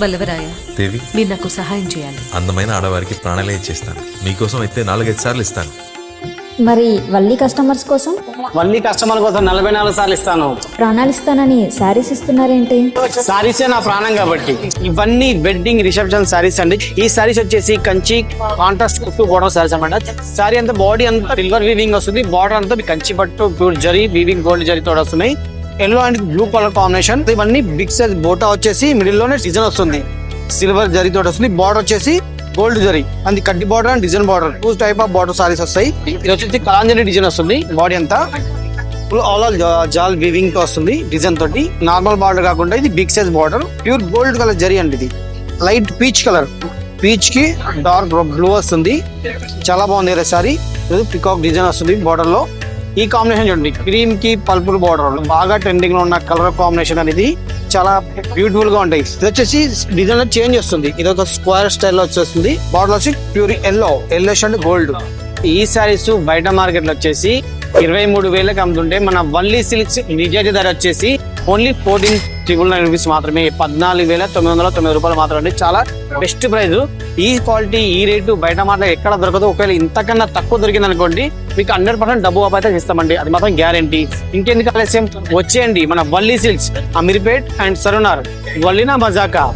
వల్లవరాయ దేవి, మీరు నాకు సహాయం చేయాలి. అందమైన ఆడవారికి ప్రాణాలే ఇచ్చేస్తాను. మీకోసం అయితే 4-5 సార్లు ఇస్తాను. మరి వల్లి కస్టమర్స్ కోసం వల్లి కస్టమర్ కోసం 44 సార్లు ఇస్తాను. ప్రాణాలు ఇస్తానని శారీస్ ఇస్తున్నారేంటి? సారీసే నా ప్రాణం కాబట్టి. ఇవన్నీ వెడ్డింగ్ రిసెప్షన్ సారీస్ అండి. ఈ సారీస్ వచ్చేసి కంచి కాంట్రాస్ట్ కుట్టు బోర్డర్ సారీస్ అన్నమాట. సారీ అంతా బాడీ అంతా సిల్వర్ వీవింగ్ వస్తుంది, బార్డర్ అంతా కంచి పట్టు pure zari weaving gold zari తోడు వస్తున్నాయి. Yellow and blue colour combination. ఇవన్నీ బిగ్ సైజ్ బోటా వచ్చేసి మిడిల్ లోనే డిజైన్ వస్తుంది, సిల్వర్ జరీ తోటి వస్తుంది. బార్డర్ వచ్చేసి గోల్డ్ జరీ అండ్ కడ్డీ border and design border, 2 type of border saris వస్తాయి. ఇది వచ్చేసి కలాంజలి డిజైన్ వస్తుంది, బాడీ అంతా ఆల్ జాల్ వీవింగ్ తో వస్తుంది డిజైన్ తోటి. నార్మల్ బార్డర్ కాకుండా ఇది big size border, pure gold colour zari అండి. ఇది లైట్ పీచ్ కలర్, పీచ్ కి డార్క్ బ్లూ వస్తుంది. చాలా బాగుంది సారీ. పికాక్ డిజైన్ వస్తుంది బార్డర్ లో. ఈ కాంబినేషన్ చూడండి, క్రీమ్ కి పల్పుల్ బార్డర్, బాగా ట్రెండింగ్ లో ఉన్న కలర్ కాంబినేషన్ అనేది చాలా బ్యూటిఫుల్ గా ఉంటాయి. ఇది వచ్చేసి డిజైన్ లో చేంజ్ వస్తుంది, ఇది ఒక స్క్వేర్ స్టైల్ లో వచ్చేస్తుంది. బార్డర్ వచ్చి ప్యూర్ ఎల్లో అండ్ గోల్డ్. ఈ సారీస్ బయట మార్కెట్ లో వచ్చేసి 23,000కి అమ్ముతుంటే మన వల్లీ సిల్క్స్ నిజాయితీ ధర వచ్చేసి ఓన్లీ 14,999 రూపీస్ మాత్రమే. 14,990 రూపాయలు మాత్రమే. చాలా బెస్ట్ ప్రైస్. ఈ క్వాలిటీ ఈ రేటు బయట మార్కెట్ ఎక్కడ దొరకదు. ఒకవేళ ఇంతకన్నా తక్కువ దొరికింది అనుకోండి, మీకు 100% డబ్బు ఆఫ్ అయితే ఇస్తామండి, అది మాత్రం గ్యారంటీ. ఇంకెందుకు ఆలస్యం, వచ్చేయండి మన Valli silks, Ameerpet and సరునార్. వల్లీనా Majaka.